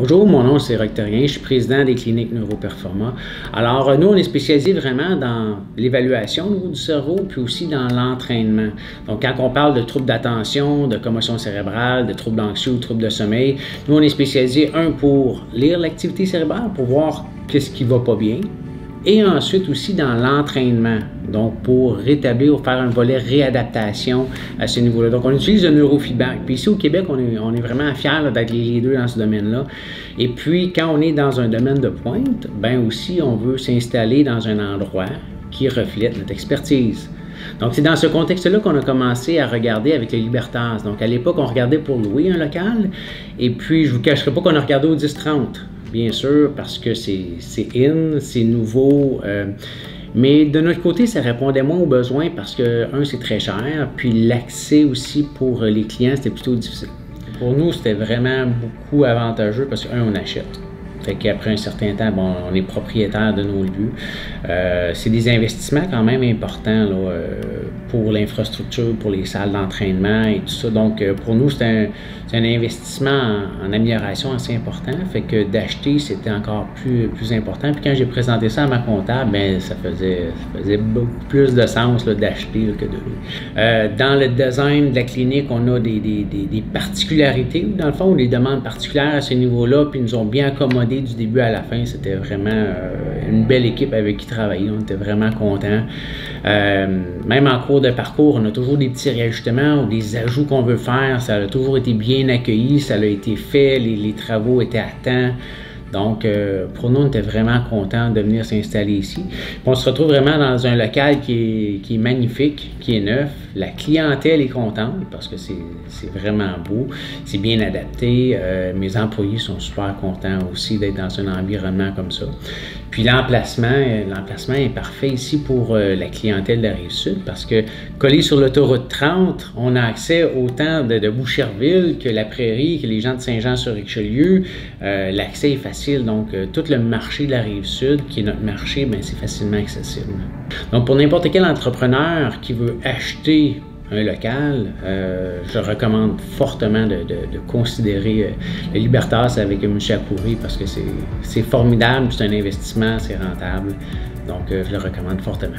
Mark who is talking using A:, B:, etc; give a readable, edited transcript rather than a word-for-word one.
A: Bonjour, mon nom c'est Roch Terrien, je suis président des cliniques Neuroperforma. Alors, nous, on est spécialisé vraiment dans l'évaluation au niveau du cerveau, puis aussi dans l'entraînement. Donc, quand on parle de troubles d'attention, de commotion cérébrale, de troubles anxieux ou troubles de sommeil, nous, on est spécialisé, pour lire l'activité cérébrale, pour voir qu'est-ce qui va pas bien, et ensuite aussi dans l'entraînement, donc pour rétablir ou faire un volet réadaptation à ce niveau-là. Donc on utilise le neurofeedback. Puis ici au Québec, on est vraiment fiers d'être les leaders dans ce domaine-là. Et puis quand on est dans un domaine de pointe, ben aussi on veut s'installer dans un endroit qui reflète notre expertise. Donc c'est dans ce contexte-là qu'on a commencé à regarder avec le Libertas. Donc à l'époque, on regardait pour louer un local, et puis je ne vous cacherai pas qu'on a regardé au 10-30. Bien sûr, parce que c'est in, c'est nouveau, mais de notre côté, ça répondait moins aux besoins parce que, c'est très cher, puis l'accès aussi pour les clients, c'était plutôt difficile. Pour nous, c'était vraiment beaucoup avantageux parce que, on achète. Fait qu'après un certain temps, bon, on est propriétaire de nos lieux. C'est des investissements quand même importants là, pour l'infrastructure, pour les salles d'entraînement et tout ça. Donc, pour nous, c'est un investissement en amélioration assez important. Fait que d'acheter, c'était encore plus important. Puis quand j'ai présenté ça à ma comptable, ben ça faisait beaucoup plus de sens d'acheter que de louer. Dans le design de la clinique, on a des particularités, dans le fond, des demandes particulières à ce niveau-là, puis ils nous ont bien accommodés du début à la fin. C'était vraiment une belle équipe avec qui travailler. On était vraiment contents. Même en cours de parcours, on a toujours des petits réajustements ou des ajouts qu'on veut faire. Ça a toujours été bien accueilli, ça a été fait, les travaux étaient à temps. Donc, pour nous, on était vraiment contents de venir s'installer ici. Puis on se retrouve vraiment dans un local qui est magnifique, qui est neuf. La clientèle est contente parce que c'est vraiment beau, c'est bien adapté. Mes employés sont super contents aussi d'être dans un environnement comme ça. Puis l'emplacement est parfait ici pour la clientèle de la Rive-Sud parce que collé sur l'autoroute 30, on a accès autant de Boucherville que la Prairie, que les gens de Saint-Jean-sur-Richelieu. L'accès est facile, donc tout le marché de la Rive-Sud, qui est notre marché, ben, c'est facilement accessible. Donc pour n'importe quel entrepreneur qui veut acheter un local, je recommande fortement de considérer le Libertas avec M. Akoury parce que c'est formidable, c'est un investissement, c'est rentable. Donc, je le recommande fortement.